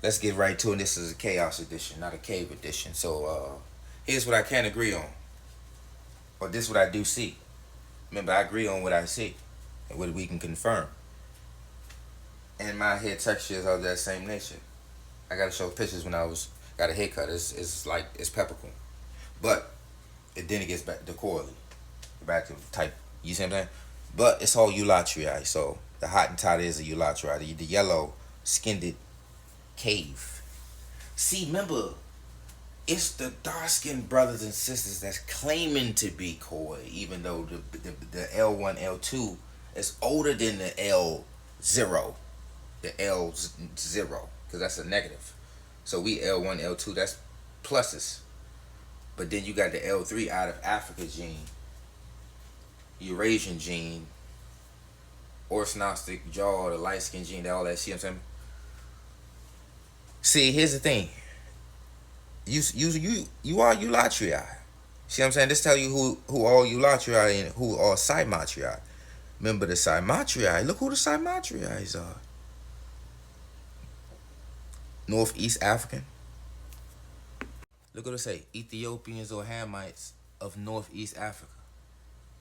let's get right to it. This is a chaos edition, not a cave edition. So here's what I can agree on, or this is what I do see. Remember, I agree on what I see and what we can confirm. And my hair textures are of that same nature. I gotta show pictures when I was got a haircut. It's like it's peppercorn, but then it gets back to coily, back to type. You see what I'm saying? But it's all eulatriae. So the Hottentot is a eulatriae. The yellow skinned cave. See, remember, it's the dark skinned brothers and sisters that's claiming to be koi, even though the L1, L2 is older than the L0, the L0, because that's a negative. So we L1, L2, that's pluses. But then you got the L3 out of Africa gene, Eurasian gene, orthognathic jaw, the light skin gene, all that. See what I'm saying? See, here's the thing. You are eulatriae. See what I'm saying? This tell you who all eulatriae and who are cymatriae. Remember the cymatriae. Look who the cymatriae are. Northeast African. Look what it say. Ethiopians or Hamites of Northeast Africa.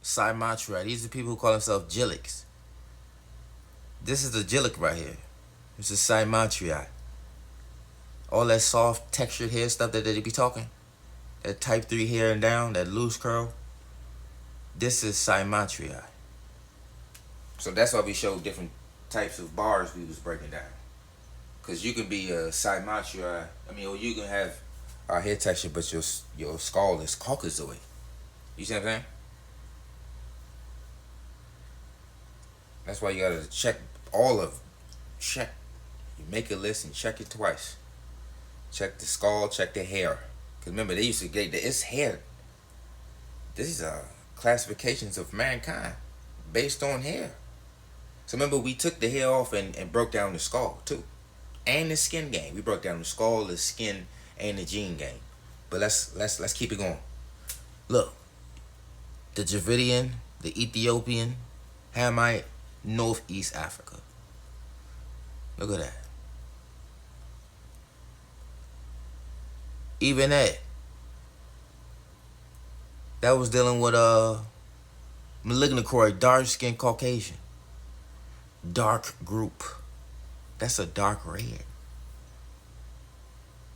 Cymatriae. These are people who call themselves Gillics. This is the Gillic right here. This is Cymatriae. All that soft textured hair stuff that they be talking. That type 3 hair and down, that loose curl. This is Cymatriae. So that's why we showed different types of bars we was breaking down. Because you can be a Cymatriae, or you can have our hair texture, but your skull is Caucasoid. You see what I'm saying? That's why you gotta check check. You make a list and check it twice. Check the skull, check the hair. Because remember, they used to get it's hair. These are classifications of mankind based on hair. So remember, we took the hair off and broke down the skull too. And the skin game. We broke down the skull, the skin, and the gene game. But let's keep it going. Look. The Dravidian, the Ethiopian, Hamite, Northeast Africa. Look at that. Even that was dealing with malignocroid, dark skinned Caucasian. Dark group. That's a dark red.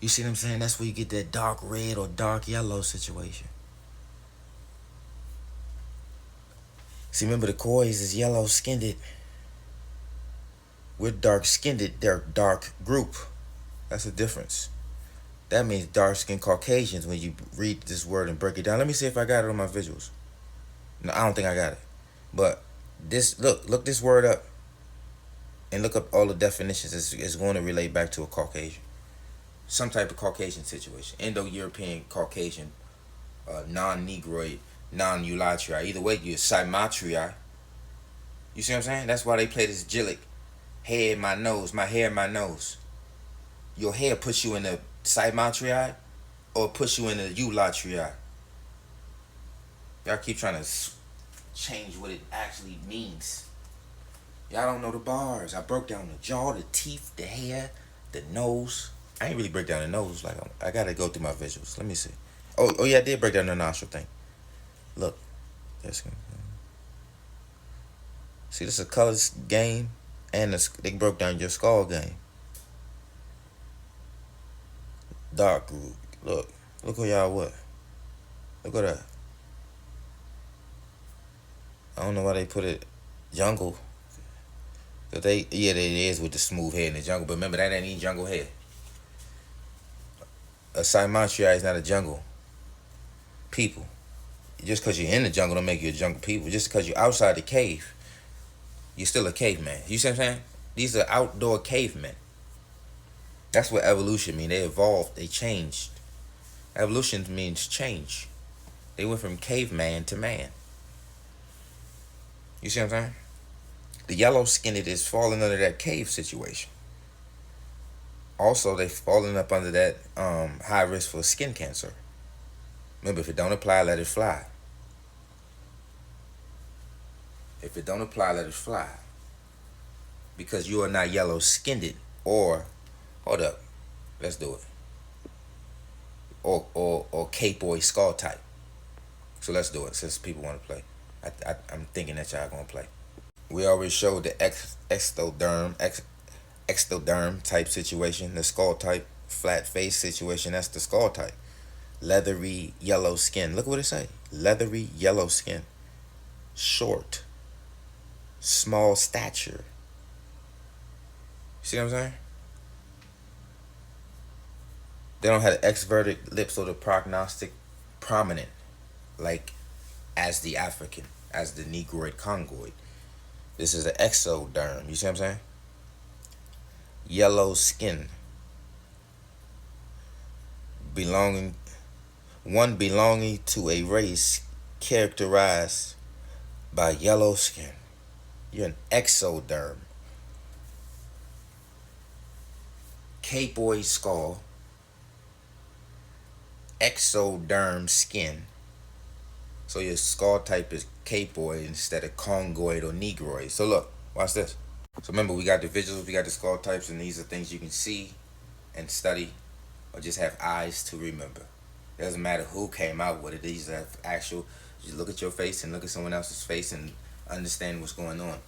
You see what I'm saying? That's where you get that dark red or dark yellow situation. See, remember the Khois is yellow skinned. We're dark skinned, they're dark group. That's the difference. That means dark skinned Caucasians when you read this word and break it down. Let me see if I got it on my visuals. No, I don't think I got it. But this, look this word up and look up all the definitions. It's going to relate back to a Caucasian. Some type of Caucasian situation. Indo-European Caucasian, non-Negroid, non-eulatriae. Either way, you're Cymatriae. You see what I'm saying? That's why they play this Gillic. Hair in my nose, my hair in my nose. Your hair puts you in the Cymatriae or puts you in the eulatriae. Y'all keep trying to change what it actually means. Y'all don't know the bars. I broke down the jaw, the teeth, the hair, the nose. I ain't really break down the nose. Like I gotta go through my visuals. Let me see. Oh yeah, I did break down the nostril thing. Look, see, this is a colors game, and they broke down your skull game. Dark group. Look who y'all what. Look at that. I don't know why they put it jungle. But they is with the smooth hair in the jungle. But remember, that ain't even jungle hair. A Cymatriae is not a jungle people. Just because you're in the jungle don't make you a jungle people. Just because you're outside the cave, you're still a caveman. You see what I'm saying? These are outdoor cavemen. That's what evolution means. They evolved. They changed. Evolution means change. They went from caveman to man. You see what I'm saying? The yellow skinned is falling under that cave situation. Also, they falling up under that high risk for skin cancer. Remember, if it don't apply, let it fly. If it don't apply, let it fly. Because you are not yellow skinned or, hold up, Let's do it. Or Cape Boy skull type. So let's do it since people want to play. I'm thinking that y'all gonna play. We already showed the ectoderm type situation, the skull type, flat face situation. That's the skull type. Leathery yellow skin. Look what it say. Leathery yellow skin. Short. Small stature. See what I'm saying? They don't have the exverted lips or the prognostic prominent, like as the African, as the Negroid Congoid. This is an exoderm. You see what I'm saying? Yellow skin. Belonging to a race characterized by yellow skin. You're an exoderm. Capoid skull. Exoderm skin. So your skull type is capoid instead of congoid or negroid. So look, watch this. So remember, we got the visuals, we got the skull types, and these are things you can see and study or just have eyes to remember. It doesn't matter who came out with it. These are actual. You look at your face and look at someone else's face and understand what's going on.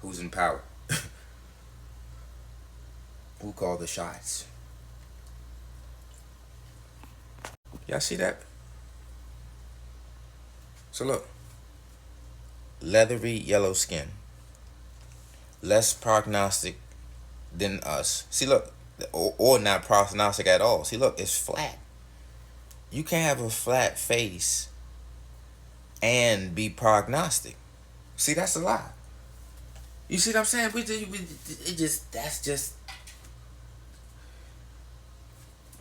Who's in power? Who called the shots? Y'all see that? So look. Leathery yellow skin. Less prognostic than us. See, look. Or not prognostic at all. See, look. It's flat. You can't have a flat face and be prognostic. See, that's a lie. You see what I'm saying? That's just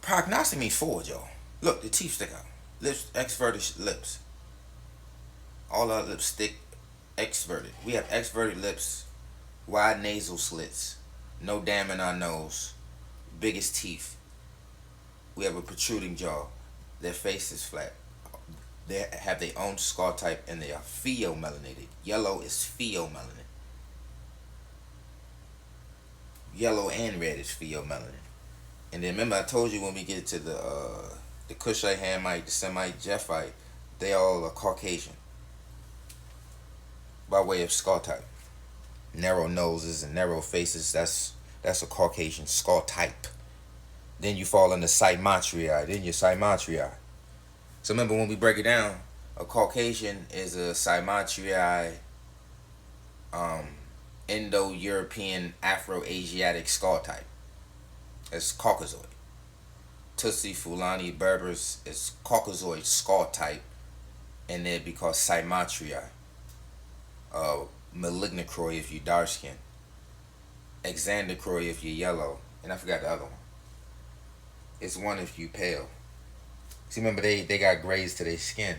prognostic means forward, y'all. Look, the teeth stick out. Lips, exverted lips. All our lips stick exverted. We have exverted lips, wide nasal slits, no dam in our nose, biggest teeth. We have a protruding jaw. Their face is flat. They have their own skull type and they are pheomelanated. Yellow is pheomelanin. Yellow and red is pheomelanin. And then remember I told you when we get to the Cushite, Hamite, the Semite, Japhite, they all are Caucasian. By way of skull type. Narrow noses and narrow faces, that's a Caucasian skull type. Then you fall into Cymatriae. Then you're Cymatriae. So remember when we break it down, a Caucasian is a Cymatriae, Indo-European, Afro-Asiatic skull type. It's Caucasoid. Tutsi, Fulani, Berbers is Caucasoid skull type, and they'd be called Cymatriae. Malignocroi if you dark skin. Exandocroi if you're yellow. And I forgot the other one. It's one if you pale. See, remember they got grays to their skin,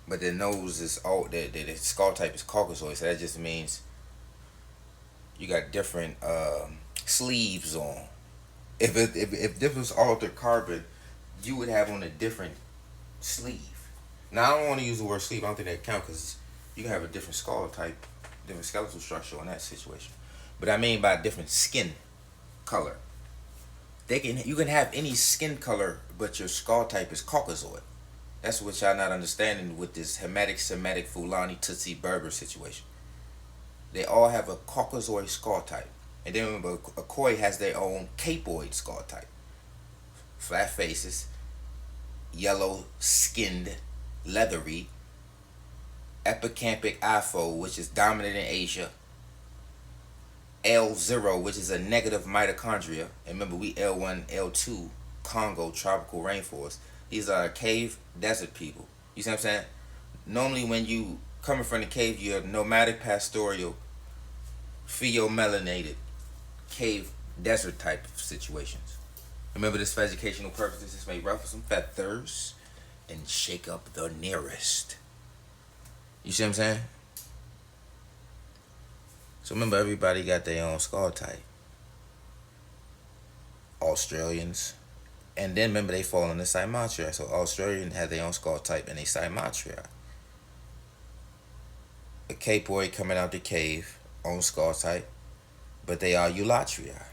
but their nose is their skull type is Caucasoid, so that just means you got different sleeves on. If this was altered carbon, you would have on a different sleeve. Now I don't want to use the word sleeve. I don't think that counts because you can have a different skull type, different skeletal structure in that situation. But I mean by different skin color. You can have any skin color, but your skull type is Caucasoid. That's what y'all not understanding with this Hamitic, Semitic, Fulani, Tutsi, Berber situation. They all have a Caucasoid skull type. And then remember, a Khoi has their own Capoid skull type. Flat faces, yellow skinned, leathery, epicampic ifo, which is dominant in Asia, L0, which is a negative mitochondria. And remember, we L1, L2, Congo, tropical rainforest. These are cave desert people. You see what I'm saying? Normally when you coming from the cave, you're nomadic, pastoral, pheomelanated, cave desert type of situations. Remember this for educational purposes. This may ruffle some feathers and shake up the nearest. You see what I'm saying? So remember, everybody got their own skull type. Australians. And then remember, they fall in the Cymatriae. So Australians have their own skull type and they Cymatriae. A Capoid coming out the cave, own skull type. But they are Eulatria.